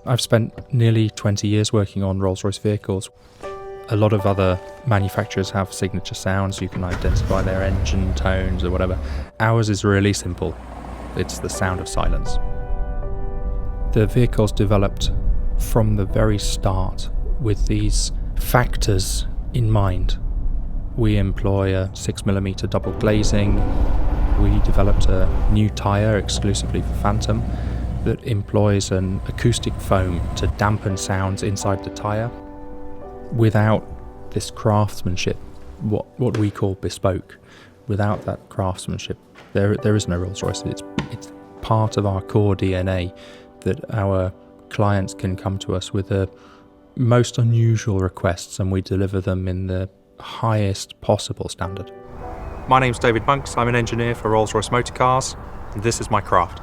I've spent nearly 20 years working on Rolls-Royce vehicles. A lot of other manufacturers have signature sounds. You can identify their engine tones or whatever. Ours is really simple. It's the sound of silence. The vehicle's developed from the very start with these factors in mind. We employ a 6mm double glazing. We developed a new tyre exclusively for Phantom that employs an acoustic foam to dampen sounds inside the tyre. Without this craftsmanship, what we call bespoke, without that craftsmanship, there is no Rolls-Royce. It's part of our core DNA that our clients can come to us with the most unusual requests and we deliver them in the highest possible standard. My name's David Monks. I'm an engineer for Rolls-Royce Motor Cars, and this is my craft.